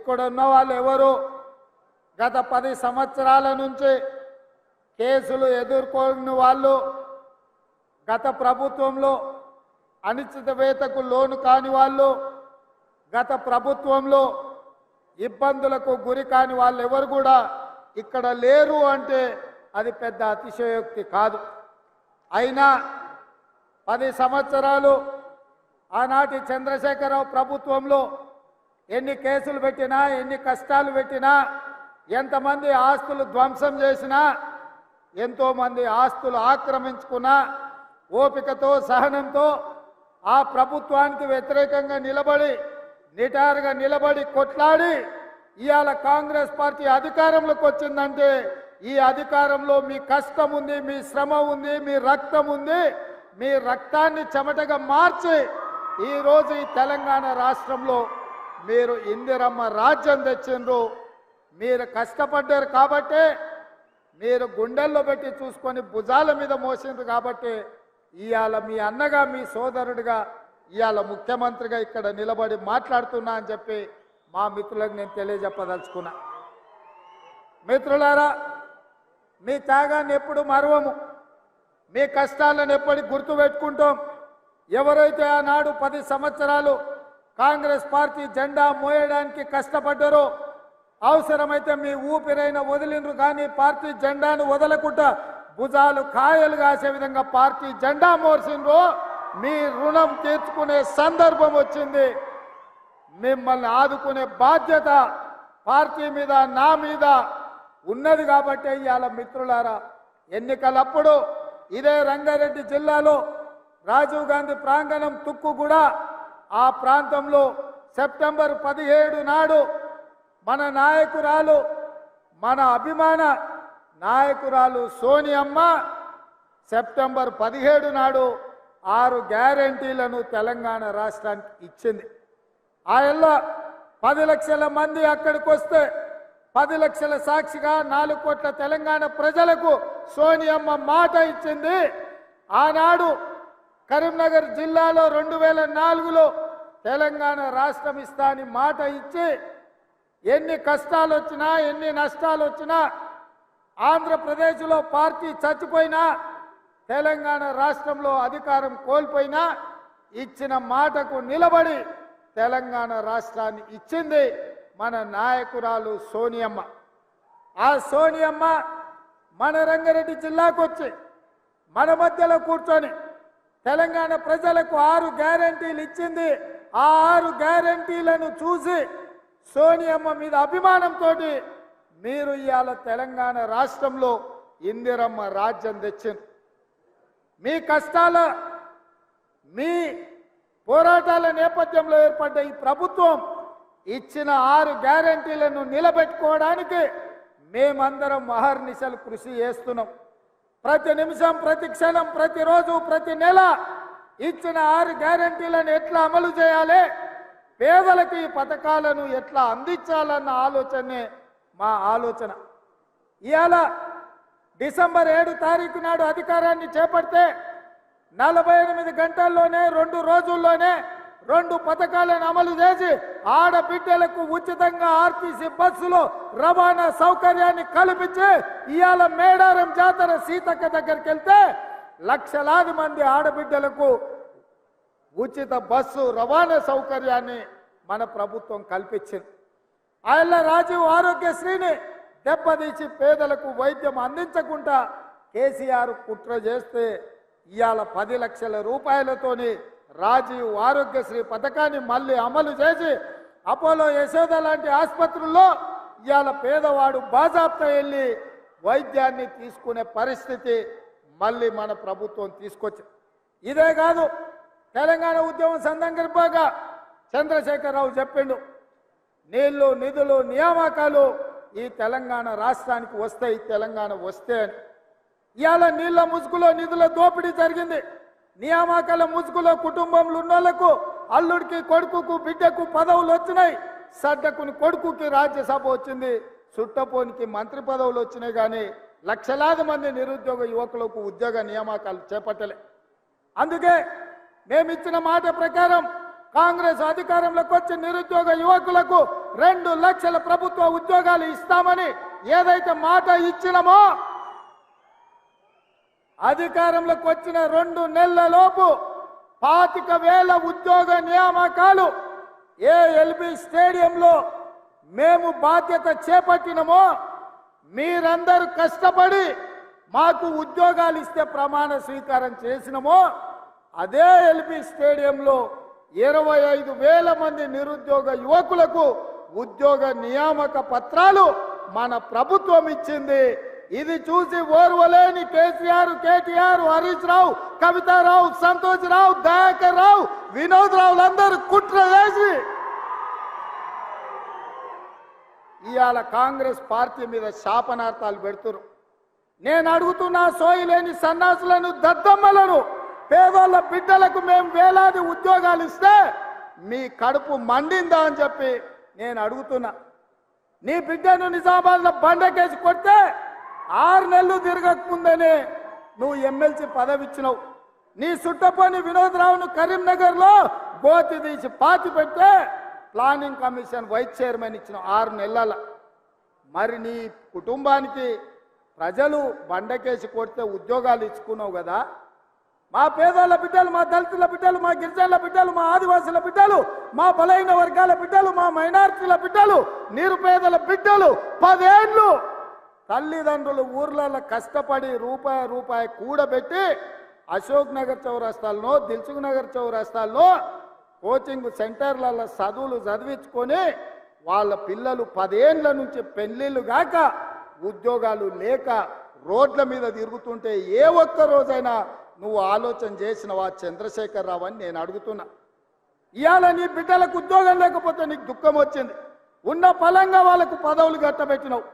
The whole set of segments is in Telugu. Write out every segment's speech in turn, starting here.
ఇక్కడున్న వాళ్ళు ఎవరు గత 10 సంవత్సరాల నుంచి కేసులు ఎదుర్కొన్న వాళ్ళు, గత ప్రభుత్వంలో అనిశ్చితవేతకు లోను కాని వాళ్ళు, గత ప్రభుత్వంలో ఇబ్బందులకు గురి కాని వాళ్ళు ఎవరు కూడా ఇక్కడ లేరు అంటే అది పెద్ద అతిశయోక్తి కాదు. అయినా 10 సంవత్సరాలు ఆనాటి చంద్రశేఖరరావు ప్రభుత్వంలో ఎన్ని కేసులు పెట్టినా, ఎన్ని కష్టాలు పెట్టినా, ఎంతమంది ఆస్తులు ధ్వంసం చేసినా, ఎంతోమంది ఆస్తులు ఆక్రమించుకున్నా, ఓపికతో సహనంతో ఆ ప్రభుత్వానికి వ్యతిరేకంగా నిలబడి, నిటారుగా నిలబడి కొట్లాడి ఇవాళ కాంగ్రెస్ పార్టీ అధికారంలోకి వచ్చిందంటే ఈ అధికారంలో మీ కష్టం ఉంది, మీ శ్రమ ఉంది, మీ రక్తం ఉంది. మీ రక్తాన్ని చెమటగా మార్చి ఈరోజు ఈ తెలంగాణ రాష్ట్రంలో మీరు ఇందిరమ్మ రాజ్యం తెచ్చిండ్రు. మీరు కష్టపడ్డారు కాబట్టే, మీరు గుండెల్లో పెట్టి చూసుకొని భుజాల మీద మోసిండ్రు కాబట్టి ఇవాళ మీ అన్నగా, మీ సోదరుడిగా ఇవాళ ముఖ్యమంత్రిగా ఇక్కడ నిలబడి మాట్లాడుతున్నా అని చెప్పి మా మిత్రులకు నేను తెలియజెప్పదలుచుకున్నా. మిత్రులారా, మీ త్యాగాన్ని ఎప్పుడు మరవము, మీ కష్టాలను ఎప్పటికి గుర్తుపెట్టుకుంటాం. ఎవరైతే ఆనాడు 10 సంవత్సరాలు కాంగ్రెస్ పార్టీ జెండా మోయడానికి కష్టపడ్డారో, అవసరమైతే మీ ఊపిరైన వదిలిండ్రు కానీ పార్టీ జెండాను వదలకుండా భుజాలు కాయలు కాసే విధంగా పార్టీ జెండా మోర్చిండ్రో, మీ రుణం తీర్చుకునే సందర్భం వచ్చింది. మిమ్మల్ని ఆదుకునే బాధ్యత పార్టీ మీద, నా మీద ఉన్నది కాబట్టి ఇవాళ మిత్రులారా, ఎన్నికలప్పుడు ఇదే రంగారెడ్డి జిల్లాలో రాజీవ్ గాంధీ ప్రాంగణం తుక్కుగూడ, ఆ ప్రాంతంలో సెప్టెంబర్ 17 నాడు మన నాయకురాలు, మన అభిమాన నాయకురాలు సోనియమ్మ సెప్టెంబర్ 17 నాడు 6 గ్యారెంటీలను తెలంగాణ రాష్ట్రానికి ఇచ్చింది. ఆయల్లో 10 లక్షల మంది అక్కడికి వస్తే 10 లక్షల సాక్షిగా 4 కోట్ల తెలంగాణ ప్రజలకు సోనియమ్మ మాట ఇచ్చింది. ఆనాడు కరీంనగర్ జిల్లాలో 2004లో తెలంగాణ రాష్ట్రం ఇస్తా అని మాట ఇచ్చి ఎన్ని కష్టాలు వచ్చినా, ఎన్ని నష్టాలు వచ్చినా, ఆంధ్రప్రదేశ్లో పార్టీ చచ్చిపోయినా, తెలంగాణ రాష్ట్రంలో అధికారం కోల్పోయినా ఇచ్చిన మాటకు నిలబడి తెలంగాణ రాష్ట్రాన్ని ఇచ్చింది మన నాయకురాలు సోనియమ్మ. ఆ సోనియమ్మ మన రంగారెడ్డి జిల్లాకు వచ్చి మన మధ్యలో కూర్చొని తెలంగాణ ప్రజలకు 6 గ్యారెంటీలు ఇచ్చింది. ఆ 6 గ్యారెంటీలను చూసి సోనియమ్మ మీద అభిమానంతో మీరు ఇవాళ తెలంగాణ రాష్ట్రంలో ఇందిరమ్మ రాజ్యం తెచ్చింది. మీ కష్టాల, మీ పోరాటాల నేపథ్యంలో ఏర్పడ్డ ఈ ప్రభుత్వం ఇచ్చిన 6 గ్యారెంటీలను నిలబెట్టుకోవడానికి మేమందరం అహర్నిశలు కృషి చేస్తున్నాం. ప్రతి నిమిషం, ప్రతి క్షణం, ప్రతిరోజు, ప్రతి నెల ఇచ్చిన 6 గ్యారెంటీలను ఎట్లా అమలు చేయాలి, పేదలకు ఈ పథకాలను ఎట్లా అందించాలన్న ఆలోచనే మా ఆలోచన. ఇవాళ డిసెంబర్ 7 తారీఖు నాడు అధికారాన్ని చేపడితే 48 గంటల్లోనే, 2 రోజుల్లోనే 2 పథకాలను అమలు చేసి ఆడబిడ్డలకు ఉచితంగా ఆర్టీసీ బస్సులో రవాణా సౌకర్యాన్ని కల్పించి ఇవాళ మేడారం జాతర సీతక్క దగ్గరికి వెళ్తే లక్షలాది మంది ఆడబిడ్డలకు ఉచిత బస్సు రవాణా సౌకర్యాన్ని మన ప్రభుత్వం కల్పించింది. ఆయన రాజీవ్ ఆరోగ్యశ్రీని దెబ్బతీసి పేదలకు వైద్యం అందించకుండా కేసీఆర్ కుట్ర చేస్తే ఇవాళ 10 లక్షల రూపాయలతోని రాజీవ్ ఆరోగ్యశ్రీ పథకాన్ని మళ్ళీ అమలు చేసి అపోలో, యశోద లాంటి ఆసుపత్రుల్లో ఇవాళ పేదవాడు బాజాప్తా వెళ్ళి వైద్యాన్ని తీసుకునే పరిస్థితి మళ్ళీ మన ప్రభుత్వం తీసుకొచ్చింది. ఇదే కాదు, తెలంగాణ ఉద్యమం సందర్భంగా చంద్రశేఖరరావు చెప్పిండు, నీళ్లు, నిధులు, నియామకాలు ఈ తెలంగాణ రాష్ట్రానికి వస్తాయి, తెలంగాణ వస్తే అని. ఇవాళ నీళ్ల ముసుగులో నిధుల దోపిడీ జరిగింది. నియామకాల ముసుగులో కుటుంబంలో ఉన్న వాళ్ళకు, అల్లుడికి, కొడుకుకు, బిడ్డకు పదవులు వచ్చినాయి. సడ్డకుని కొడుకుకి రాజ్యసభ వచ్చింది, సుట్టపోనికి మంత్రి పదవులు వచ్చినాయి. కానీ లక్షలాది మంది నిరుద్యోగ యువకులకు ఉద్యోగ నియామకాలు చేపట్టలే. అందుకే మేమిచ్చిన మాట ప్రకారం కాంగ్రెస్ అధికారంలోకి వచ్చి నిరుద్యోగ యువకులకు 2 లక్షల ప్రభుత్వ ఉద్యోగాలు ఇస్తామని ఏదైతే మాట ఇచ్చినామో అధికారంలోకి వచ్చిన 2 నెలల లోపు 25,000 ఉద్యోగ నియామకాలు ఎల్బీ స్టేడియంలో మేము బాధ్యత చేపట్టినమో మీరందరూ కష్టపడి మాకు ఉద్యోగాలు ఇస్తే ప్రమాణ స్వీకారం చేసినమో అదే ఎల్బీ స్టేడియంలో 25,000 మంది నిరుద్యోగ యువకులకు ఉద్యోగ నియామక పత్రాలు మన ప్రభుత్వం ఇచ్చింది. ఇది చూసి ఓర్వలేని కేసీఆర్, కేటీఆర్, హరీష్ రావు, కవితారావు, సంతోష్ రావు, దయాకర్ రావు, వినోద్ రావులందరూ కుట్ర చేసి ఇవాళ కాంగ్రెస్ పార్టీ మీద శాపనార్థాలు పెడుతున్నారు. నేను అడుగుతున్నా, సోయిలేని సన్నాసులను, దద్దమ్మలను, పేదోళ్ళ బిడ్డలకు మేము వేలాది ఉద్యోగాలు ఇస్తే మీ కడుపు మండిందా అని చెప్పి నేను అడుగుతున్నా. నీ బిడ్డను నిజామాబాద్లో బండకేసి కొడితే 6 నెలలు తిరగకముందనే నువ్వు ఎమ్మెల్సీ పదవి ఇచ్చినావు. నీ సుట్టపోని వినోద్ రావును కరీంనగర్లో గోతి తీసి పాతి పెట్టే ప్లానింగ్ కమిషన్ వైస్ చైర్మన్ ఇచ్చిన 6 నెలల. మరి నీ కుటుంబానికి ప్రజలు బండకేసి కొడితే ఉద్యోగాలు ఇచ్చుకున్నావు కదా. మా పేదల బిడ్డలు, మా దళితుల బిడ్డలు, మా గిరిజనుల బిడ్డలు, మా ఆదివాసుల బిడ్డలు, మా బలైన వర్గాల బిడ్డలు, మా మైనారిటీల బిడ్డలు, నిరుపేదల బిడ్డలు 10 ఏళ్ళు తల్లిదండ్రులు ఊర్లలో కష్టపడి రూపాయి కూడబెట్టి అశోక్ నగర్ చౌరస్తాల్లో, దిల్సుఖ్ నగర్ చౌరస్తాల్లో కోచింగ్ సెంటర్లలో చదువులు చదివించుకొని వాళ్ళ పిల్లలు 10 ఏళ్ల నుంచి పెళ్లిళ్ళు గాక ఉద్యోగాలు లేక రోడ్ల మీద తిరుగుతుంటే ఏ ఒక్క రోజైనా నువ్వు ఆలోచన చేసినవా చంద్రశేఖర్ రావు అని నేను అడుగుతున్నా. ఇవాళ నీ బిడ్డలకు ఉద్యోగం లేకపోతే నీకు దుఃఖం వచ్చింది. ఉన్న ఫలంగా వాళ్ళకు పదవులు గట్టబెట్టినావు.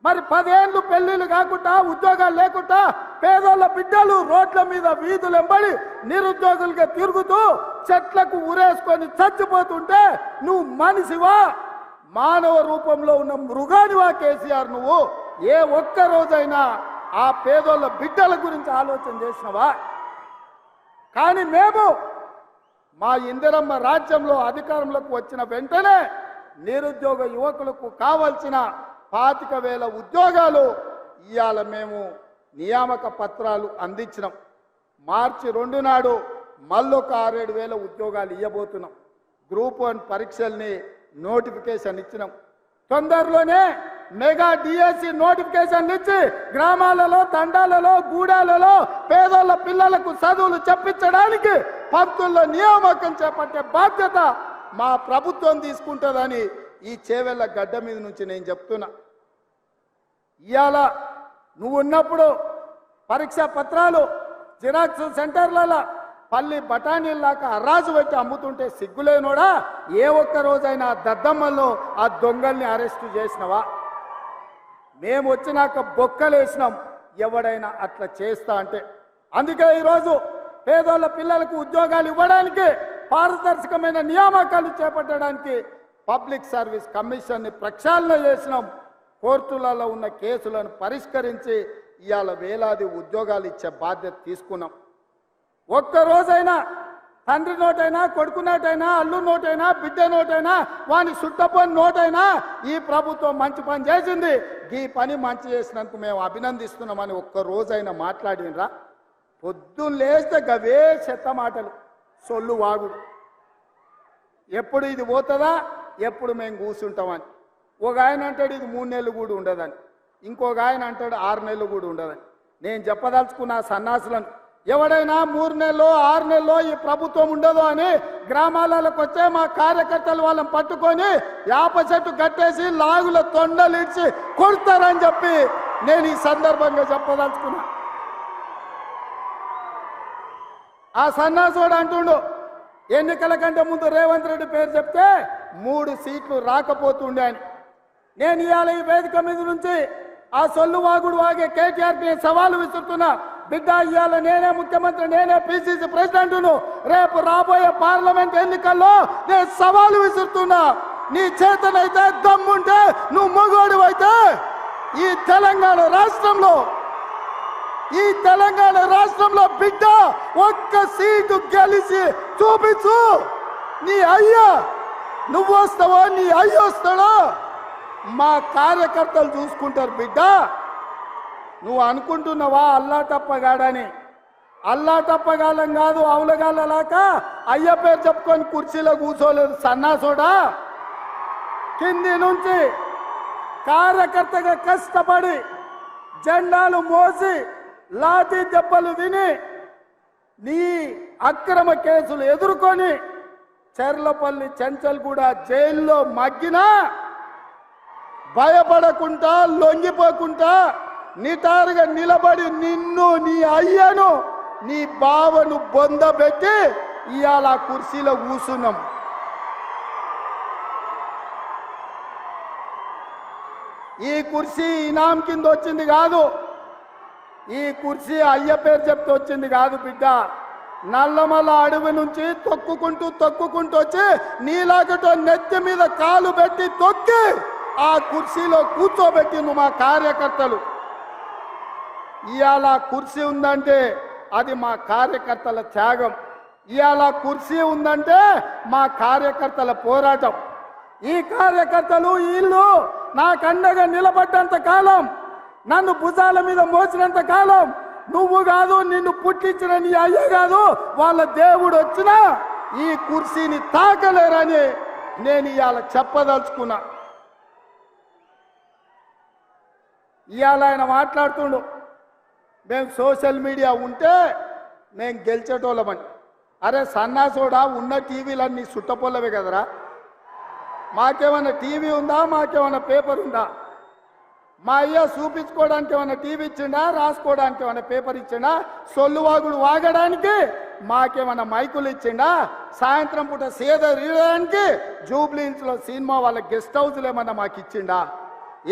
మరి 10 ఏళ్ళు పెళ్లిళ్ళు కాకుండా ఉద్యోగాలు లేకుండా పేదోళ్ళ బిడ్డలు రోడ్ల మీద వీధులు వెంబడి నిరుద్యోగులుగా తిరుగుతూ చెట్లకు ఉరేసుకొని చచ్చిపోతుంటే నువ్వు మనిషివా, మానవ రూపంలో ఉన్న మృగానివా కేసీఆర్? నువ్వు ఏ ఒక్క రోజైనా ఆ పేదోళ్ళ బిడ్డల గురించి ఆలోచన చేసినవా? కానీ మేము మా ఇందిరమ్మ రాజ్యంలో అధికారంలోకి వచ్చిన వెంటనే నిరుద్యోగ యువకులకు కావాల్సిన 25,000 ఉద్యోగాలు ఇవాళ మేము నియామక పత్రాలు అందించినాం. మార్చి 2 నాడు మళ్ళొక 6-7 ఉద్యోగాలు ఇవ్వబోతున్నాం. గ్రూప్ 1 పరీక్షల్ని నోటిఫికేషన్ ఇచ్చినాం. తొందరలోనే మెగా డిఎస్సి నోటిఫికేషన్ ఇచ్చి గ్రామాలలో, తండాలలో, గూడాలలో పేదోళ్ళ పిల్లలకు చదువులు చెప్పించడానికి పంతుల్లో నియామకం చేపట్టే బాధ్యత మా ప్రభుత్వం తీసుకుంటుందని ఈ చేవెళ్ళ గడ్డ మీద నుంచి నేను చెప్తున్నా. ఇవాళ నువ్వు ఉన్నప్పుడు పరీక్షా పత్రాలు జిరాక్స్ సెంటర్లలో పల్లి బఠానీల్లాక అరాజు పెట్టి అమ్ముతుంటే సిగ్గులేనోడా? ఏ ఒక్క రోజైనా దద్దమ్మల్లో ఆ దొంగల్ని అరెస్టు చేసినవా? మేము వచ్చినాక బొక్కలేసినాం ఎవడైనా అట్లా చేస్తా అంటే. అందుకే ఈరోజు పేదోళ్ళ పిల్లలకు ఉద్యోగాలు ఇవ్వడానికి, పారదర్శకమైన నియామకాలు చేపట్టడానికి పబ్లిక్ సర్వీస్ కమిషన్ని ప్రక్షాళన చేసినాం. కోర్టులలో ఉన్న కేసులను పరిష్కరించి ఇవాళ వేలాది ఉద్యోగాలు ఇచ్చే బాధ్యత తీసుకున్నాం. ఒక్క రోజైనా తండ్రి నోటైనా, కొడుకు నోటైనా, అల్లు నోటైనా, బిడ్డ నోటైనా, వాని సుట్టపోని నోటైనా ఈ ప్రభుత్వం మంచి పని చేసింది, ఈ పని మంచి చేసినందుకు మేము అభినందిస్తున్నామని ఒక్క రోజైనా మాట్లాడినరా? పొద్దున్న లేస్తే గవే చెత్త మాటలు, సొల్లు వాగుడు. ఎప్పుడు ఇది పోతుందా, ఎప్పుడు మేము కూర్చుంటామని. ఒక ఆయన అంటాడు ఇది 3 నెలలు కూడా ఉండదని, ఇంకొక ఆయన అంటాడు 6 నెలలు కూడా ఉండదని. నేను చెప్పదలుచుకున్న సన్నాసులను, ఎవడైనా 3 నెలలో 6 నెలలో ఈ ప్రభుత్వం ఉండదు అని గ్రామాలకు వచ్చే మా కార్యకర్తలు వాళ్ళని పట్టుకొని యాప చెట్టు కట్టేసి లాగుల తొండలిడ్చి కొడతారని చెప్పి నేను ఈ సందర్భంగా చెప్పదలుచుకున్నా. ఆ సన్నాసుడు అంటుండు ఎన్నికల కంటే ముందు రేవంత్ రెడ్డి పేరు చెప్తే 3 సీట్లు రాకపోతుండే అని. నేను ఇవాళ ఈ వేదిక మీద నుంచి ఆ సొల్లు వాగుడు వాగే కేటీఆర్ నేను సవాలు విసురుతున్నా. బిడ్డ, ఇవాళ నేనే ముఖ్యమంత్రి, నేనే పిసిసి ప్రెసిడెంట్ను. రేపు రాబోయే పార్లమెంట్ ఎన్నికల్లో నేను సవాలు విసురుతున్నా. నీ చేతనైతే దమ్ముంటే, నువ్వు మగోడు అయితే ఈ తెలంగాణ రాష్ట్రంలో బిడ్డ ఒక్క సీటు గెలిచి చూపించు. నీ అయ్యా నువ్వు వస్తావో నీ అయ్యి వస్తాడో మా కార్యకర్తలు చూసుకుంటారు బిడ్డ. నువ్వు అనుకుంటున్నావా అల్లా తప్పగాడని? అల్లా తప్పగాలం కాదు, అవులగాలలాక అయ్య పేరు చెప్పుకొని కుర్చీలో కూర్చోలేదు సన్నాసోడా. కింది నుంచి కార్యకర్తగా కష్టపడి జెండాలు మోసి లాఠీ దెబ్బలు తిని నీ అక్రమ కేసులు ఎదుర్కొని చెర్లపల్లి చెంచల్గూడ జైల్లో మగ్గినా భయపడకుండా లొంగిపోకుండా నిటారుగా నిలబడి నిన్ను, నీ అయ్యను, నీ బావను బొందబెట్టి ఇవాళ కుర్చీలో కూర్చున్నాం. ఈ కుర్చీ ఇనాం కింద వచ్చింది కాదు, ఈ కుర్చీ అయ్య పేరు చెప్తే వచ్చింది కాదు బిడ్డ. నల్లమల్ల అడవి నుంచి తొక్కుకుంటూ వచ్చి నీలాగటో నెత్తి మీద కాలు పెట్టి తొక్కి ఆ కుర్చీలో కూర్చోబెట్టి నువ్వు మా కార్యకర్తలు. ఇవాళ కుర్చీ ఉందంటే అది మా కార్యకర్తల త్యాగం. ఇవాళ కుర్చీ ఉందంటే మా కార్యకర్తల పోరాటం. ఈ కార్యకర్తలు వీళ్ళు నాకు అండగా నిలబడ్డంత కాలం, నన్ను భుజాల మీద మోసినంత కాలం, నువ్వు కాదు నిన్ను పుట్టించిన నీ అయ్య కాదు వాళ్ళ దేవుడు వచ్చినా ఈ కుర్చీని తాకలేరని నేను ఇవాళ చెప్పదలుచుకున్నా. ఇవాళ ఆయన మాట్లాడుతుండు మేము సోషల్ మీడియా ఉంటే మేము గెలిచేటోళ్ళమని. అరే సన్నాసోడా, ఉన్న టీవీలన్నీ సుట్టపొల్లవే కదరా. మాకేమన్నా టీవీ ఉందా? మాకేమన్నా పేపర్ ఉందా? మా అయ్య చూపించుకోవడానికి ఏమన్నా టీవీ ఇచ్చిండా? రాసుకోవడానికి ఏమన్నా పేపర్ ఇచ్చిండా? సొల్లువాగుడు వాగడానికి మాకేమన్నా మైకులు ఇచ్చిండా? సాయంత్రం పూట సేద రీయడానికి జూబ్లీహిల్స్లో సినిమా వాళ్ళ గెస్ట్ హౌస్లు ఏమన్నా మాకు ఇచ్చిండా?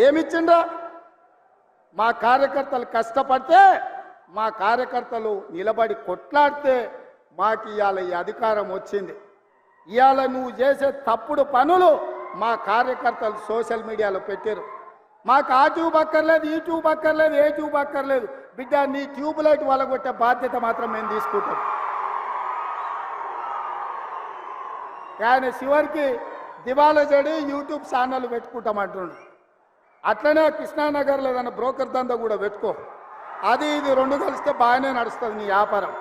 ఏమిచ్చిండా? మా కార్యకర్తలు కష్టపడితే, మా కార్యకర్తలు నిలబడి కొట్లాడితే మాకు ఇవాళ ఈ అధికారం వచ్చింది. ఇవాళ నువ్వు చేసే తప్పుడు పనులు మా కార్యకర్తలు సోషల్ మీడియాలో పెట్టారు. మాకు ఆ ట్యూబ్ అక్కర్లేదు, ఈ ట్యూబ్ అక్కర్లేదు, ఏ ట్యూబ్ అక్కర్లేదు బిడ్డ. నీ ట్యూబ్ లైట్ వలగొట్టే బాధ్యత మాత్రం మేము తీసుకుంటాం. కానీ చివరికి దివాలా చెడి యూట్యూబ్ ఛానల్ పెట్టుకుంటామంటుండు. అట్లనే కృష్ణానగర్లో ఏదైనా బ్రోకర్ దందా కూడా పెట్టుకో. అది ఇది రెండు కలిస్తే బాగానే నడుస్తుంది నీ వ్యాపారం.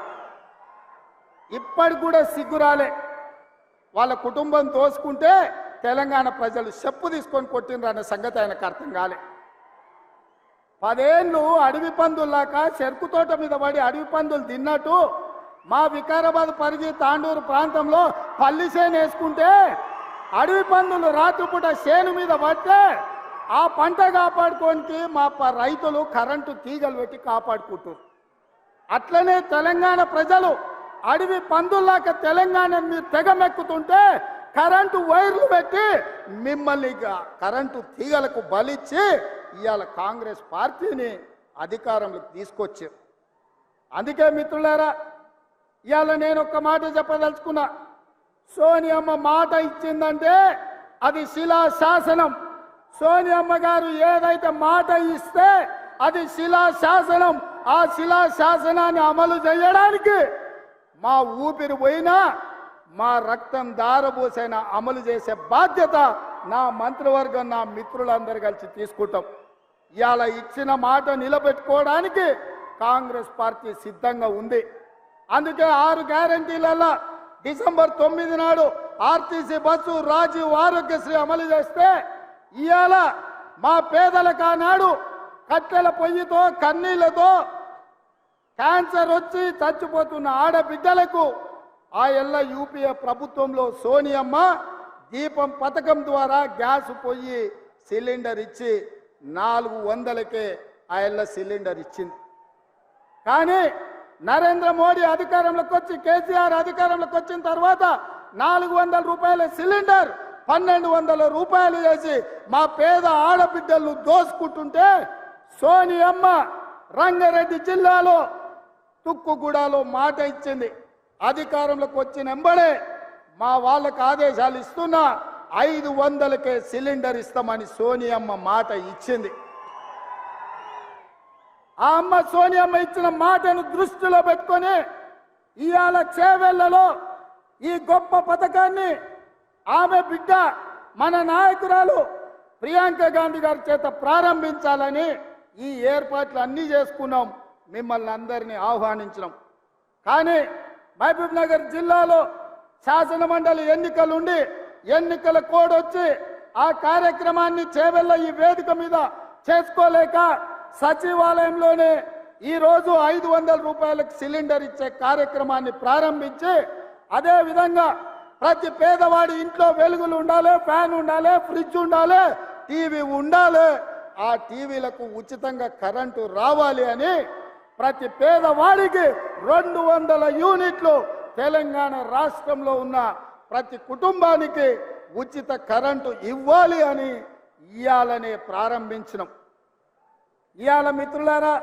ఇప్పటికి కూడా సిగ్గురాలే. వాళ్ళ కుటుంబం దోసుకుంటే తెలంగాణ ప్రజలు చెప్పు తీసుకొని కొట్టినరు అనే సంగతి ఆయనకు అర్థం కాలే. 10 ఏళ్ళు అడవి పందుల్లాక చెరుకు తోట మీద పడి అడవి పందులు తిన్నట్టు మా వికారాబాద్ పరిగి తాండూరు ప్రాంతంలో పల్లి చేను వేసుకుంటే అడవి పందులు రాత్రిపూట చేను మీద పడితే ఆ పంట కాపాడుకోనికి మా రైతులు కరెంటు తీగలు పెట్టి కాపాడుకుంటారు. అట్లనే తెలంగాణ ప్రజలు అడవి పందుల్లాక తెలంగాణ మీరు తెగమెక్కుతుంటే కరెంటు వైర్లు పెట్టి మిమ్మల్ని కరెంటు తీగలకు బలిచ్చి ఇవాళ కాంగ్రెస్ పార్టీని అధికారంలోకి తీసుకొచ్చారు. అందుకే మిత్రులారా, ఇవాళ నేను ఒక్క మాట చెప్పదలుచుకున్నా. సోనియమ్మ మాట ఇచ్చిందంటే అది శిలా శాసనం. సోనియమ్మ గారు ఏదైతే మాట ఇస్తే అది శిలా శాసనం. ఆ శిలా శాసనాన్ని అమలు చేయడానికి మా ఊపిరి పోయినా మా రక్తం దారబోసైనా అమలు చేసే బాధ్యత నా మంత్రివర్గం, నా మిత్రులందరూ కలిసి తీసుకుంటాం. ఇవాళ ఇచ్చిన మాట నిలబెట్టుకోవడానికి కాంగ్రెస్ పార్టీ సిద్ధంగా ఉంది. అందుకే 6 గ్యారంటీలలో డిసెంబర్ 9 నాడు ఆర్టీసీ బస్సు, రాజీవ్ ఆరోగ్యశ్రీ అమలు చేస్తే ఇవాళ మా పేదలకు ఆనాడు కట్టెల పొయ్యితో కన్నీళ్లతో క్యాన్సర్ వచ్చి చచ్చిపోతున్న ఆడబిడ్డలకు ఆ ఎల్ల యూపీఏ ప్రభుత్వంలో సోనియమ్మ దీపం పథకం ద్వారా గ్యాస్ పొయ్యి సిలిండర్ ఇచ్చి 400కే ఆ ఎల్ల సిలిండర్ ఇచ్చింది. కానీ నరేంద్ర మోడీ అధికారంలోకి వచ్చి, కేసీఆర్ అధికారంలోకి వచ్చిన తర్వాత 400 రూపాయల సిలిండర్ 1200 రూపాయలు చేసి మా పేద ఆడబిడ్డలు దోసుకుంటుంటే సోనియమ్మ రంగారెడ్డి జిల్లాలో తుక్కుగూడలో మాట ఇచ్చింది. అధికారంలోకి వచ్చిన వెంబడే మా వాళ్ళకు ఆదేశాలు ఇస్తున్నా 500కే సిలిండర్ ఇస్తామని సోనియమ్మ మాట ఇచ్చింది. ఆ అమ్మ సోనియమ్మ ఇచ్చిన మాటను దృష్టిలో పెట్టుకొని ఇవాళ చేవెళ్లలో ఈ గొప్ప పథకాన్ని ఆమె బిడ్డ మన నాయకురాలు ప్రియాంక గాంధీ గారి చేత ప్రారంభించాలని ఈ ఏర్పాట్లు అన్నీ చేసుకున్నాం, మిమ్మల్ని అందరినీ ఆహ్వానించినాం. కానీ మహబూబ్ నగర్ జిల్లాలో శాసన మండలి ఎన్నికలుండి ఎన్నికల కోడ్ వచ్చి ఆ కార్యక్రమాన్ని చేవెళ్ళ ఈ వేదిక మీద చేసుకోలేక సచివాలయంలోనే ఈరోజు 500 రూపాయలకు సిలిండర్ ఇచ్చే కార్యక్రమాన్ని ప్రారంభించి, అదే విధంగా ప్రతి పేదవాడి ఇంట్లో వెలుగులు ఉండాలి, ఫ్యాన్ ఉండాలి, ఫ్రిడ్జ్ ఉండాలి, టీవీ ఉండాలి, ఆ టీవీలకు ఉచితంగా కరెంటు రావాలి అని ప్రతి పేదవాడికి 200 యూనిట్లు తెలంగాణ రాష్ట్రంలో ఉన్న ప్రతి కుటుంబానికి ఉచిత కరెంటు ఇవ్వాలి అని ఇయాలనే ప్రారంభించినాం. ఇయాల మిత్రులారా,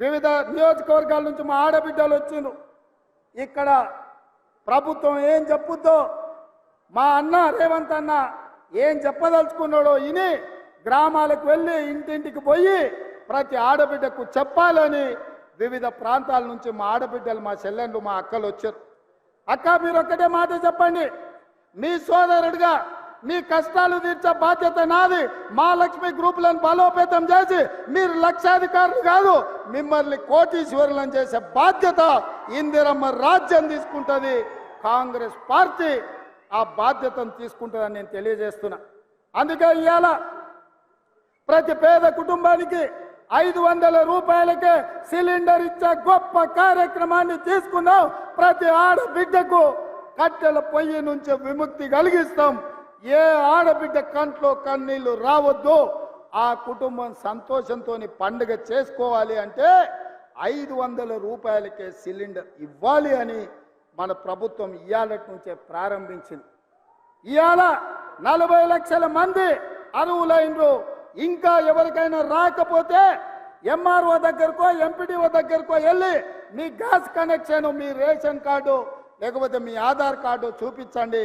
వివిధ నియోజకవర్గాల నుంచి మా ఆడబిడ్డలు వచ్చిండ్రు. ఇక్కడ ప్రభుత్వం ఏం చెప్పుద్దో, మా అన్న రేవంత్ అన్న ఏం చెప్పదలుచుకున్నాడో ఇని గ్రామాలకు వెళ్ళి ఇంటింటికి పోయి ప్రతి ఆడబిడ్డకు చెప్పాలని వివిధ ప్రాంతాల నుంచి మా ఆడబిడ్డలు, మా చెల్లెళ్ళు, మా అక్కలు వచ్చారు. అక్క, మీరు ఒక్కటే మాట చెప్పండి, మీ సోదరుడిగా మీ కష్టాలు తీర్చే బాధ్యత నాది. మా లక్ష్మి గ్రూపులను బలోపేతం చేసి మీరు లక్షాధికారులు కాదు, మిమ్మల్ని కోటీశ్వరులను చేసే బాధ్యత ఇందిరమ్మ రాజ్యం తీసుకుంటుంది. కాంగ్రెస్ పార్టీ ఆ బాధ్యతను తీసుకుంటుందని నేను తెలియజేస్తున్నా. అందుకే ఇవాళ ప్రతి పేద కుటుంబానికి 500 రూపాయలకే సిలిండర్ ఇచ్చే గొప్ప కార్యక్రమాన్ని తీసుకున్నాం. ప్రతి ఆడబిడ్డకు కట్టెల పొయ్యి నుంచి విముక్తి కలిగిస్తాం. ఏ ఆడబిడ్డ కంట్లో కన్నీళ్లు రావద్దు, ఆ కుటుంబం సంతోషంతో పండుగ చేసుకోవాలి అంటే 500 రూపాయలకే సిలిండర్ ఇవ్వాలి అని మన ప్రభుత్వం ఇయాలటి నుంచే ప్రారంభించింది. ఇవాళ 40 లక్షల మంది అర్హులైనరు. ఇంకా ఎవరికైనా రాకపోతే ఎంఆర్ఓ దగ్గరకో ఎంపీడీఓ దగ్గరకో వెళ్ళి మీ గ్యాస్ కనెక్షన్, మీ రేషన్ కార్డు లేకపోతే మీ ఆధార్ కార్డు చూపించండి.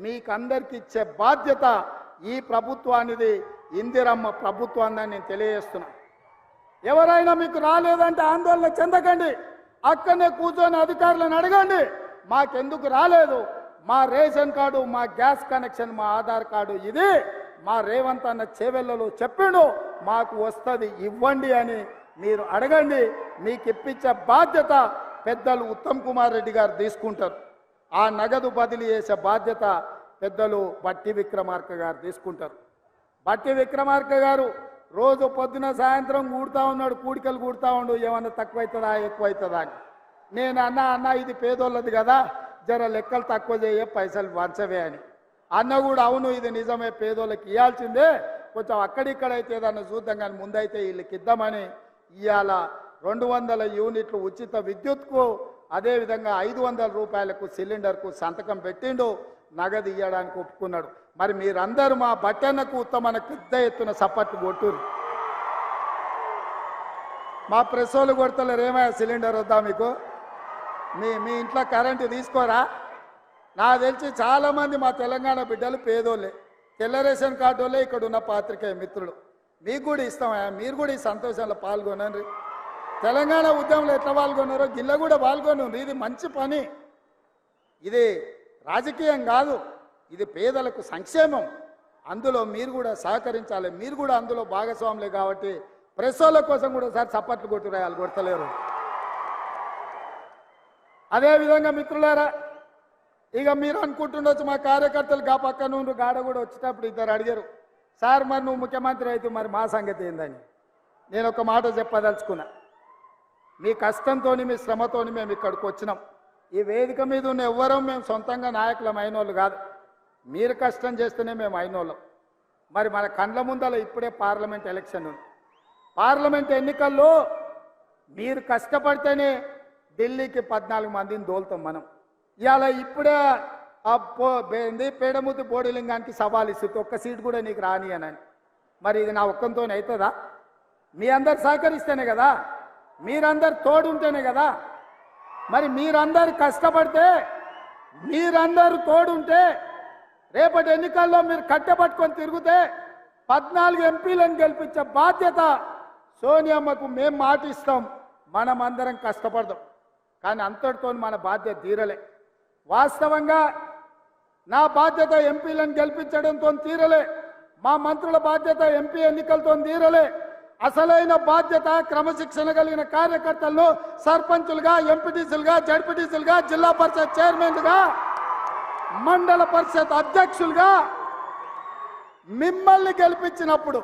మీకు అందరికి ఇచ్చే బాధ్యత ఈ ప్రభుత్వానిది, ఇందిరమ్మ ప్రభుత్వాన్ని నేను తెలియజేస్తున్నా. ఎవరైనా మీకు రాలేదంటే ఆందోళన చెందకండి, అక్కడనే కూర్చొని అధికారులను అడగండి, మాకెందుకు రాలేదు, మా రేషన్ కార్డు, మా గ్యాస్ కనెక్షన్, మా ఆధార్ కార్డు ఇది మా రేవంత్ అన్న చేవెళ్ళలో చెప్పిండు, మాకు వస్తుంది ఇవ్వండి అని మీరు అడగండి. మీకు ఇప్పించే బాధ్యత పెద్దలు ఉత్తమ్ కుమార్ రెడ్డి గారు తీసుకుంటారు. ఆ నగదు బదిలీ చేసే బాధ్యత పెద్దలు బట్టి విక్రమార్క గారు తీసుకుంటారు. బట్టి విక్రమార్క గారు రోజు పొద్దున సాయంత్రం కూడుతూ ఉన్నాడు, కూడికలు కూడుతూ ఉండు, ఏమన్నా తక్కువవుతుందా ఎక్కువవుతుందా అని. నేను అన్న ఇది పేదోళ్ళది కదా, జర లెక్కలు తక్కువ చేయ, పైసలు వంచవే అని. అన్న కూడా అవును, ఇది నిజమే, పేదోళ్ళకి ఇవ్వాల్సిందే, కొంచెం అక్కడిక్కడైతే ఏదన్నా చూద్దాం కానీ ముందైతే వీళ్ళకి ఇద్దామని ఇవాళ 200 యూనిట్లు ఉచిత విద్యుత్కు, అదేవిధంగా 500 రూపాయలకు సిలిండర్కు సంతకం పెట్టిండు, నగదు ఇవ్వడానికి ఒప్పుకున్నాడు. మరి మీరందరూ మా బట్టన్నకు ఉత్తమన పెద్ద ఎత్తున సపోర్ట్ కొట్టురు. మా ప్రెస్ వాళ్ళు కొడతలేరు, ఏమయ్యా సిలిండర్ వద్దా మీకు, మీ ఇంట్లో కరెంటు తీసుకోరా? నాకు తెలిసి చాలామంది మా తెలంగాణ బిడ్డలు పేదోళ్ళే, తెల్ల రేషన్ కార్డు వాళ్ళే ఇక్కడ ఉన్న పాత్రికేయ మిత్రులు. మీకు కూడా ఇస్తామయ్యా, మీరు కూడా ఈ సంతోషంలో పాల్గొనండి. తెలంగాణ ఉద్యమంలో ఎట్లా పాల్గొన్నారో గిల్ల కూడా పాల్గొనండి. ఇది మంచి పని, ఇది రాజకీయం కాదు, ఇది పేదలకు సంక్షేమం. అందులో మీరు కూడా సహకరించాలి, మీరు కూడా అందులో భాగస్వాములే. కాబట్టి ప్రెస్ వాళ్ళ కోసం కూడా సార్ చప్పట్లు కొట్టురాయాలి, కొడతలేరు. అదేవిధంగా మిత్రులారా, ఇక మీరు అనుకుంటుండొచ్చు మా కార్యకర్తలు గా పక్క నుండి గాడ కూడా వచ్చేటప్పుడు ఇద్దరు అడిగారు, సార్ మరి నువ్వు ముఖ్యమంత్రి అయితే మరి మా సంగతి ఏందని. నేను ఒక మాట చెప్పదలుచుకున్నా, మీ కష్టంతో మీ శ్రమతో మేము ఇక్కడికి వచ్చినాం. ఈ వేదిక మీద ఉన్న ఎవ్వరం మేము సొంతంగా నాయకులం అయినోళ్ళు కాదు, మీరు కష్టం చేస్తేనే మేము అయినోళ్ళం. మరి మన కండ్ల ముందల ఇప్పుడే పార్లమెంట్ ఎలక్షన్ ఉంది. పార్లమెంట్ ఎన్నికల్లో మీరు కష్టపడితేనే ఢిల్లీకి 14 మందిని దోలుతాం మనం. ఇవాళ ఇప్పుడే పేడముతి బోడిలింగానికి సవాల్ ఇస్తుంది, ఒక్క సీటు కూడా నీకు రాని అని. మరి ఇది నా ఒక్కంతో అవుతుందా? మీ అందరు సహకరిస్తేనే కదా, మీరందరు తోడుంటేనే కదా. మరి మీరందరు కష్టపడితే, మీరందరూ తోడుంటే, రేపటి ఎన్నికల్లో మీరు కట్టెపట్టుకొని తిరిగితే 14 ఎంపీలను గెలిపించే బాధ్యత సోనియమ్మకు మేము మాటిస్తాం. మనమందరం కష్టపడదాం, కానీ అంతటితో మన బాధ్యత తీరలే. వాస్తవంగా నా బాధ్యత ఎంపీలను గెలిపించడంతో తీరలే, మా మంత్రుల బాధ్యత ఎంపీ ఎన్నికలతో తీరలే. అసలైన బాధ్యత క్రమశిక్షణ కలిగిన కార్యకర్తలను సర్పంచులుగా, ఎంపీటీసీలుగా, జడ్పీటీసీలుగా, జిల్లా పరిషత్ చైర్మన్లుగా, మండల పరిషత్ అధ్యక్షులుగా మిమ్మల్ని గెలిపించినప్పుడు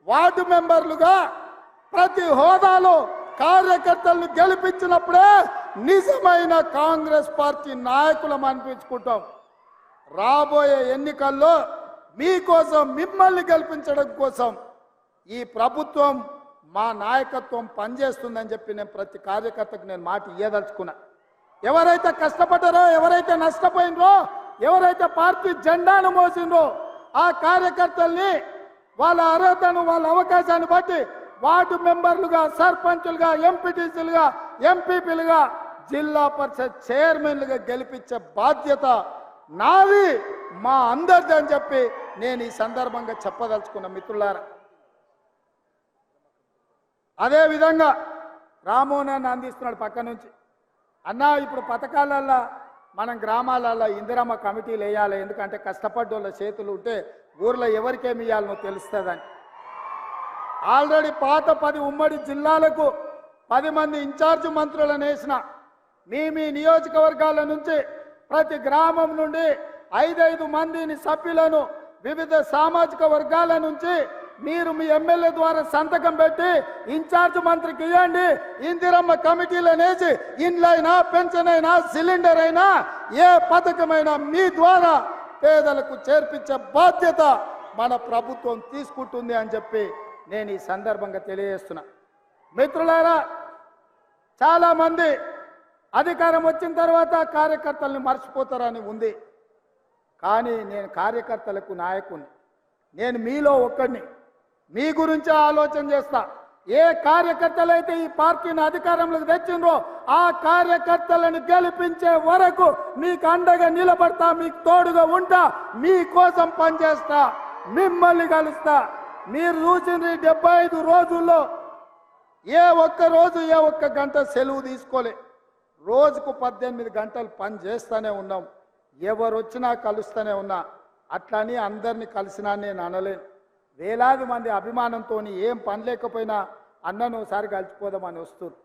వార్డు మెంబర్లుగా ప్రతి హోదాలో కార్యకర్తలను గెలిపించినప్పుడే నిజమైన కాంగ్రెస్ పార్టీ నాయకులం అనిపించుకుంటాం. రాబోయే ఎన్నికల్లో మీకోసం, మిమ్మల్ని గెలిపించడం కోసం ఈ ప్రభుత్వం, మా నాయకత్వం పనిచేస్తుందని చెప్పి నేను ప్రతి కార్యకర్తకు నేను మాట ఇయ్యదలుచుకున్నా. ఎవరైతే కష్టపడ్డారో, ఎవరైతే నష్టపోయినరో, ఎవరైతే పార్టీ జెండాను మోసిండ్రో ఆ కార్యకర్తల్ని వాళ్ళ అర్హతను, వాళ్ళ అవకాశాన్ని బట్టి వార్డు మెంబర్లుగా, సర్పంచులుగా, ఎంపీటీసీలుగా, ఎంపీపీలుగా, జిల్లా పరిషత్ చైర్మన్లుగా గెలిపించే బాధ్యత నాది, మా అందరిది అని చెప్పి నేను ఈ సందర్భంగా చెప్పదలుచుకున్న మిత్రులారా. అదేవిధంగా రామోనాన్ని అందిస్తున్నాడు పక్క నుంచి. అన్న ఇప్పుడు పథకాలల్లో మనం గ్రామాలలో ఇందిరమ్మ కమిటీలు వేయాలి, ఎందుకంటే కష్టపడ్డోళ్ళ చేతులు ఉంటే ఊర్లో ఎవరికేమి ఇవ్వాలనో తెలుస్తుందని. ఆల్రెడీ పాత 10 ఉమ్మడి జిల్లాలకు 10 మంది ఇన్ఛార్జ్ మంత్రులను వేసిన. మీ నియోజకవర్గాల నుంచి ప్రతి గ్రామం నుండి 5 మందిని సభ్యులను వివిధ సామాజిక వర్గాల నుంచి మీరు మీ ఎమ్మెల్యే ద్వారా సంతకం పెట్టి ఇన్ఛార్జ్ మంత్రికి ఇవ్వండి. ఇందిరమ్మ కమిటీలను వేసి ఇండ్లైనా, పెన్షన్ అయినా, సిలిండర్ అయినా, ఏ పథకమైనా మీ ద్వారా పేదలకు చేర్పించే బాధ్యత మన ప్రభుత్వం తీసుకుంటుంది అని చెప్పి నేను ఈ సందర్భంగా తెలియజేస్తున్నా. మిత్రులారా, చాలా మంది అధికారం వచ్చిన తర్వాత కార్యకర్తల్ని మర్చిపోతారని ఉంది. కానీ నేను కార్యకర్తలకు నాయకుని, నేను మీలో ఒక్కడిని. మీ గురించి ఆలోచన చేస్తా. ఏ కార్యకర్తలైతే ఈ పార్టీని అధికారంలోకి తెచ్చిండ్రో ఆ కార్యకర్తలను గెలిపించే వరకు మీకు అండగా నిలబడతా, మీకు తోడుగా ఉంటా, మీకోసం పనిచేస్తా, మిమ్మల్ని కలుస్తా. మీరు చూసిన 75 రోజుల్లో ఏ ఒక్క రోజు, ఏ ఒక్క గంట సెలవు తీసుకోలే. రోజుకు 18 గంటలు పని చేస్తూనే ఉన్నాం. ఎవరు వచ్చినా కలుస్తూనే ఉన్నా. అట్లని అందరినీ కలిసినా నేను అనలేను. వేలాది మంది అభిమానంతో ఏం పని లేకపోయినా అన్నను ఒకసారి కలిసిపోదామని వస్తారు.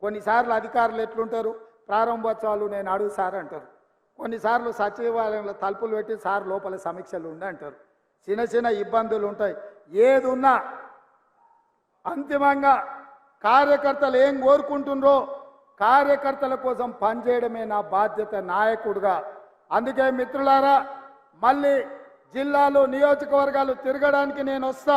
కొన్నిసార్లు అధికారులు ఎట్లుంటారు, ప్రారంభోత్సవాలు నేను అడుగు సార్ అంటారు. కొన్నిసార్లు సచివాలయంలో తలుపులు పెట్టి సార్ లోపల సమీక్షలు ఉండి అంటారు. చిన్న చిన్న ఇబ్బందులు ఉంటాయి. ఏది ఉన్నా అంతిమంగా కార్యకర్తలు ఏం కోరుకుంటుండ్రో కార్యకర్తల కోసం పనిచేయడమే నా బాధ్యత నాయకుడిగా. అందుకే మిత్రులారా, మళ్ళీ జిల్లాలో నియోజకవర్గాలు తిరగడానికి నేను వస్తా,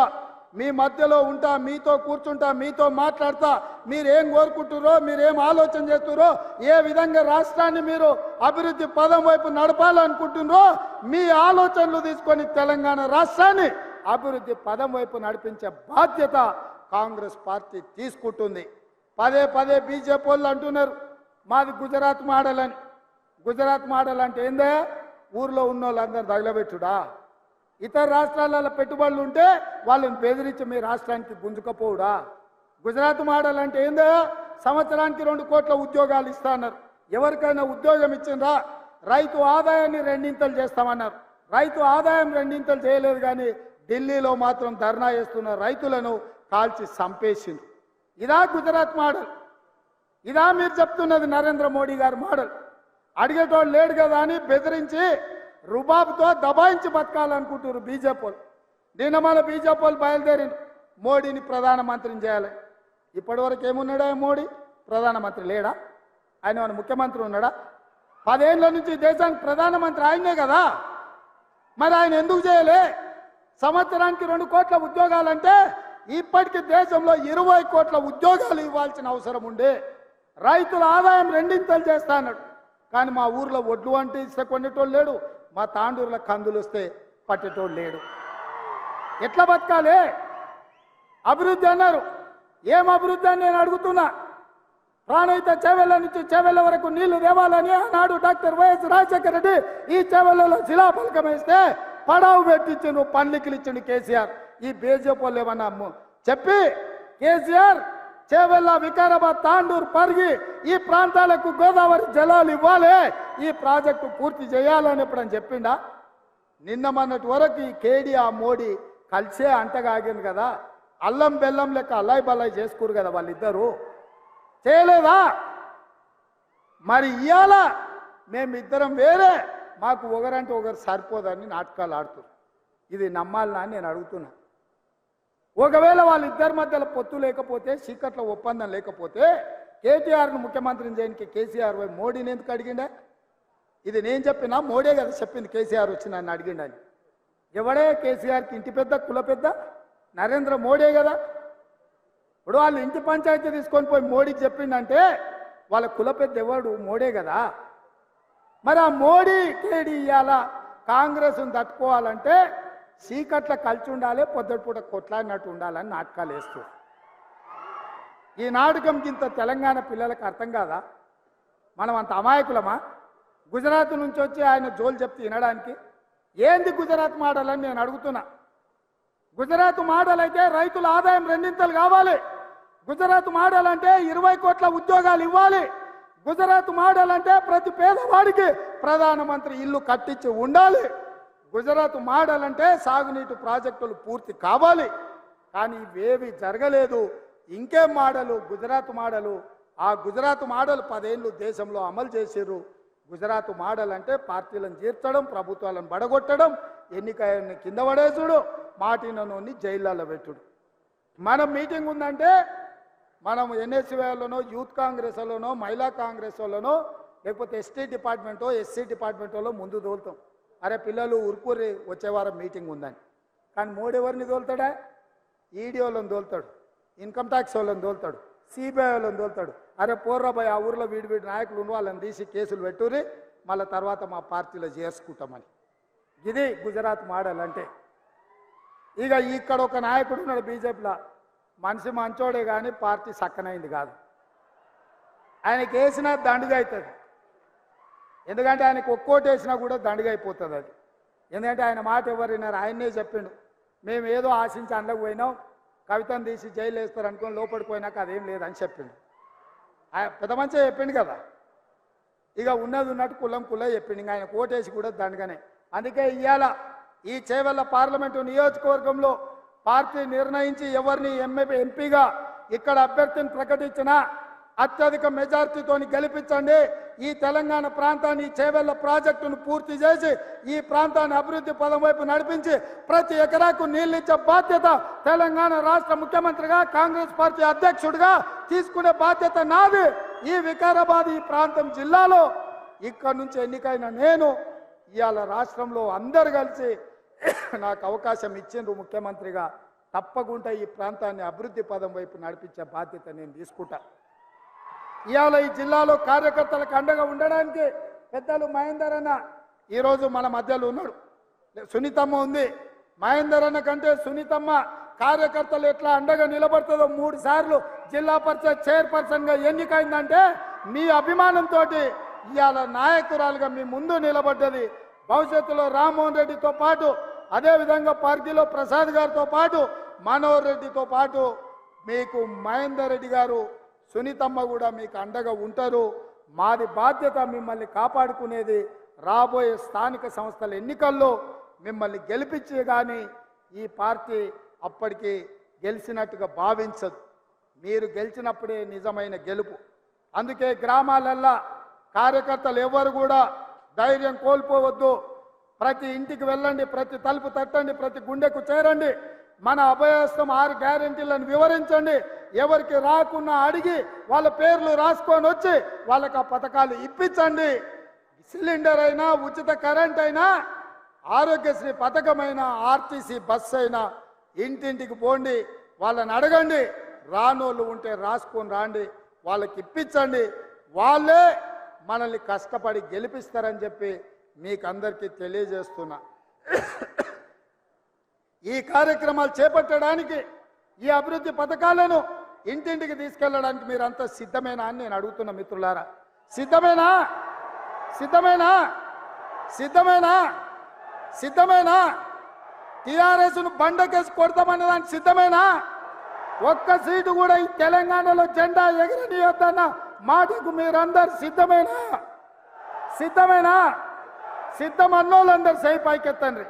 మీ మధ్యలో ఉంటా, మీతో కూర్చుంటా, మీతో మాట్లాడతా. మీరేం కోరుకుంటున్నారో, మీరేం ఆలోచన చేస్తున్నారో, ఏ విధంగా రాష్ట్రాన్ని మీరు అభివృద్ధి పదం వైపు నడపాలనుకుంటున్నారో మీ ఆలోచనలు తీసుకొని తెలంగాణ రాష్ట్రాన్ని అభివృద్ధి పదం వైపు నడిపించే బాధ్యత కాంగ్రెస్ పార్టీ తీసుకుంటుంది. పదే పదే బీజేపీ వాళ్ళు అంటున్నారు మాది గుజరాత్ మోడల్ అని. గుజరాత్ మోడల్ అంటే ఏందే? ఊర్లో ఉన్న వాళ్ళందరూ తగలబెట్టుడా? ఇతర రాష్ట్రాలలో పెట్టుబడులు ఉంటే వాళ్ళని బెదిరించి మీ రాష్ట్రానికి గుంజుకపోవుడా? గుజరాత్ మోడల్ అంటే ఏందో? సంవత్సరానికి 2 కోట్ల ఉద్యోగాలు ఇస్తా అన్నారు. ఎవరికైనా ఉద్యోగం ఇచ్చిందా? రైతు ఆదాయాన్ని 2 చేస్తామన్నారు. రైతు ఆదాయం 2 చేయలేదు, కానీ ఢిల్లీలో మాత్రం ధర్నా చేస్తున్న రైతులను కాల్చి చంపేసింది. ఇదా గుజరాత్ మోడల్? ఇదా మీరు చెప్తున్నది నరేంద్ర మోడీ గారి మోడల్? అడిగేటోళ్ళు లేడు కదా అని బెదిరించి రుబాబుతో దబాయించి బతకాలనుకుంటున్నారు బీజేపీ వాళ్ళు. నిన్న మన బీజేపీ వాళ్ళు బయలుదేరిన మోడీని ప్రధానమంత్రిని చేయాలి. ఇప్పటివరకు ఏమున్నాడా మోడీ? ప్రధానమంత్రి లేడా? ఆయన మన ముఖ్యమంత్రి ఉన్నాడా? 10 ఏళ్ల నుంచి దేశానికి ప్రధానమంత్రి ఆయనే కదా. మరి ఆయన ఎందుకు చేయలే? సంవత్సరానికి 2 కోట్ల ఉద్యోగాలంటే ఇప్పటికీ దేశంలో 20 కోట్ల ఉద్యోగాలు ఇవ్వాల్సిన అవసరం ఉండే. రైతుల ఆదాయం 2 చేస్తా అన్నాడు. కానీ మా ఊర్లో ఒడ్లు అంటే ఇస్తే కొనేటోళ్ళు లేడు, మా తాండూరులో కందులు వస్తే పట్టేటోళ్ళు లేడు. ఎట్లా బతకాలి? అభివృద్ధి అన్నారు. ఏం అభివృద్ధి అని నేను అడుగుతున్నా. ప్రాణహిత చేవెళ్ళ నుంచి చేవెళ్ళ వరకు నీళ్లు తేవాలని ఆనాడు డాక్టర్ వైఎస్ రాజశేఖర రెడ్డి ఈ చేవెళ్ళలో శిలాఫలకం వేస్తే పడావు పెట్టించిండు, పండ్లికిలు ఇచ్చిండు కేసీఆర్. ఈ బీజేపీ వాళ్ళు ఏమన్నా చెప్పి కేసీఆర్ చేవెళ్ళ, వికారాబాద్, తాండూరు, పరిగి ఈ ప్రాంతాలకు గోదావరి జలాలు ఇవ్వాలి, ఈ ప్రాజెక్టు పూర్తి చేయాలని ఎప్పుడని చెప్పిండా? నిన్న మొన్నటి వరకు ఈ కేడి ఆ మోడీ కలిసే అంటగాగింది కదా, అల్లం బెల్లం లెక్క అల్లాయి బల్లాయి చేసుకురు కదా వాళ్ళిద్దరూ, చేయలేదా? మరి ఇవాళ మేమిద్దరం వేరే, మాకు ఒకరంటే ఒకరు సరిపోదని నాటకాలు ఆడుతున్నారు. ఇది నమ్మాలనా అని నేను అడుగుతున్నా. ఒకవేళ వాళ్ళిద్దరి మధ్యలో పొత్తు లేకపోతే, చీకట్ల ఒప్పందం లేకపోతే కేటీఆర్ను ముఖ్యమంత్రిని చేయడానికి కేసీఆర్ పోయి మోడీని ఎందుకు అడిగిండా? ఇది నేను చెప్పినా, మోడీ కదా చెప్పింది కేసీఆర్ వచ్చి నన్ను అడిగిండని. ఎవడే కేసీఆర్కి ఇంటి పెద్ద, కుల పెద్ద? నరేంద్ర మోడీ కదా. ఇప్పుడు వాళ్ళు ఇంటి పంచాయతీ తీసుకొని పోయి మోడీకి చెప్పిండంటే వాళ్ళ కుల పెద్ద ఎవడు? మోడీ కదా. మరి ఆ మోడీ కేడి ఇవాళ కాంగ్రెస్ను తట్టుకోవాలంటే చీకట్ల కలిసి ఉండాలి, పొద్దుపూట కొట్లాడినట్టు ఉండాలని నాటకాలు వేస్తూ, ఈ నాటకం కింద తెలంగాణ పిల్లలకు అర్థం కాదా? మనం అంత అమాయకులమా? గుజరాత్ నుంచి వచ్చి ఆయన జోలు చెప్తే వినడానికి ఏంది గుజరాత్ మోడల్ అని నేను అడుగుతున్నా. గుజరాత్ మోడల్ అయితే రైతుల ఆదాయం రెండింతలు కావాలి. గుజరాత్ మోడల్ అంటే 20 కోట్ల ఉద్యోగాలు ఇవ్వాలి. గుజరాత్ మోడల్ అంటే ప్రతి పేదవాడికి ప్రధానమంత్రి ఇల్లు కట్టించి ఉండాలి. గుజరాత్ మోడల్ అంటే సాగునీటి ప్రాజెక్టులు పూర్తి కావాలి. కానీ ఇవేవి జరగలేదు. ఇంకేం మోడలు? గుజరాత్ మోడలు. ఆ గుజరాత్ మోడల్ 10 ఏళ్ళు దేశంలో అమలు చేసిర్రు. గుజరాత్ మోడల్ అంటే పార్టీలను చేర్చడం, ప్రభుత్వాలను బడగొట్టడం, ఎన్నికని కింద పడేసుడు, మాటినోని జైళ్ళలో పెట్టుడు. మనం మీటింగ్ ఉందంటే మనం ఎన్ఎస్యూలోనో, యూత్ కాంగ్రెస్లోనో, మహిళా కాంగ్రెస్లోనో, లేకపోతే ఎస్టీ డిపార్ట్మెంటో, ఎస్సీ డిపార్ట్మెంటోలో ముందు తోలుతాం. అరే పిల్లలు ఉరుకూరి వచ్చే వారం మీటింగ్ ఉందని. కానీ మోడీ ఎవరిని తోలుతాడా? ఈడీ వాళ్ళని తోలుతాడు, ఇన్కమ్ ట్యాక్స్ వాళ్ళని తోలుతాడు, సిబిఐ వాళ్ళని తోలుతాడు. అరే పోర్రాబాయ్, ఆ ఊర్లో వీడి నాయకులు ఉన్న వాళ్ళని తీసి కేసులు పెట్టుర్రి, మళ్ళీ తర్వాత మా పార్టీలో చేసుకుంటామని. ఇది గుజరాత్ మోడల్ అంటే. ఇక ఇక్కడ ఒక నాయకుడు ఉన్నాడు బీజేపీలో, మనిషి మంచోడే కానీ పార్టీ సక్కనైంది కాదు. ఆయనకి వేసినా దండుగా అవుతుంది. ఎందుకంటే ఆయనకు ఒక్కోటి వేసినా కూడా దండుగా అయిపోతుంది అది. ఎందుకంటే ఆయన మాట ఎవరు విన్నారు? ఆయన్నే చెప్పిండు, మేము ఏదో ఆశించి అండకు పోయినాం, కవితను తీసి జైలు వేస్తారు అనుకుని లోపలికి పోయినాక అదేం లేదని చెప్పిండు. పెద్ద మంచిగా చెప్పిండు కదా. ఇక ఉన్నది ఉన్నట్టు కులం చెప్పిండు. ఇంకా ఆయన కోటేసి కూడా దండగానే. అందుకే ఇవాళ ఈ చేవెళ్ళ పార్లమెంటు నియోజకవర్గంలో పార్టీ నిర్ణయించి ఎవరిని ఎంపీగా ఇక్కడ అభ్యర్థిని ప్రకటించినా అత్యధిక మెజార్టీతో గెలిపించండి. ఈ తెలంగాణ ప్రాంతాన్ని, చేవెళ్ళ ప్రాజెక్టును పూర్తి చేసి ఈ ప్రాంతాన్ని అభివృద్ధి పదం వైపు నడిపించి ప్రతి ఎకరాకు నీళ్ళిచ్చే బాధ్యత తెలంగాణ రాష్ట్ర ముఖ్యమంత్రిగా, కాంగ్రెస్ పార్టీ అధ్యక్షుడిగా తీసుకునే బాధ్యత నాది. ఈ వికారాబాద్ ఈ ప్రాంతం జిల్లాలో ఇక్కడ నుంచి ఎన్నికైన నేను ఇవాళ రాష్ట్రంలో అందరు కలిసి నాకు అవకాశం ఇచ్చిండ్రు ముఖ్యమంత్రిగా. తప్పకుండా ఈ ప్రాంతాన్ని అభివృద్ధి పదం వైపు నడిపించే బాధ్యత నేను తీసుకుంటా. ఇవాళ ఈ జిల్లాలో కార్యకర్తలకు అండగా ఉండడానికి పెద్దలు మహేందర్ అన్న ఈరోజు మన మధ్యలో ఉన్నాడు. సునీతమ్మ ఉంది. మహేందర్ అన్న కంటే సునీతమ్మ కార్యకర్తలు ఎట్లా అండగా నిలబడుతుందో 3 సార్లు జిల్లా పరిషత్ చైర్పర్సన్గా ఎన్నికైందంటే మీ అభిమానంతో ఇవాళ నాయకురాలుగా మీ ముందు నిలబడ్డది. భవిష్యత్తులో రామ్మోహన్ రెడ్డితో పాటు, అదేవిధంగా పార్టీలో ప్రసాద్ గారితో పాటు, మనోహర్ రెడ్డితో పాటు మీకు మహేందర్ రెడ్డి గారు, సునీతమ్మ కూడా మీకు అండగా ఉంటారు. మాది బాధ్యత మిమ్మల్ని కాపాడుకునేది. రాబోయే స్థానిక సంస్థల ఎన్నికల్లో మిమ్మల్ని గెలిపించే కానీ ఈ పార్టీ అప్పటికి గెలిచినట్టుగా భావించదు. మీరు గెలిచినప్పుడే నిజమైన గెలుపు. అందుకే గ్రామాలల్లో కార్యకర్తలు ఎవరు కూడా ధైర్యం కోల్పోవద్దు. ప్రతి ఇంటికి వెళ్ళండి, ప్రతి తలుపు తట్టండి, ప్రతి గుండెకు చేరండి. మన అభయహస్తం 6 గ్యారెంటీలను వివరించండి. ఎవరికి రాకున్నా అడిగి వాళ్ళ పేర్లు రాసుకొని వచ్చి వాళ్ళకి ఆ పథకాలు ఇప్పించండి. సిలిండర్ అయినా, ఉచిత కరెంట్ అయినా, ఆరోగ్యశ్రీ పథకమైనా, ఆర్టీసీ బస్సు అయినా ఇంటింటికి పోండి, వాళ్ళని అడగండి. రానోళ్ళు ఉంటే రాసుకొని రాండి, వాళ్ళకి ఇప్పించండి. వాళ్ళే మనల్ని కష్టపడి గెలిపిస్తారని చెప్పి మీకు అందరికీ తెలియజేస్తున్నా. ఈ కార్యక్రమాలు చేపట్టడానికి, ఈ అభివృద్ధి పథకాలను ఇంటింటికి తీసుకెళ్ళడానికి మీరంతా సిద్ధమేనా అని నేను అడుగుతున్నా మిత్రులారా. సిద్ధమేనా? సిద్ధమేనా? సిద్ధమేనా? సిద్ధమేనా? టీఆర్ఎస్ను బండకేసి కొడతామన్న దానికి సిద్ధమేనా? ఒక్క సీటు కూడా ఈ తెలంగాణలో జెండా ఎగరనియొద్దన్న మాటకు మీరందరు సిద్ధమేనా? సిద్ధమేనా? సిద్ధమన్నోళ్ళందరూ సై పైకెత్తండి.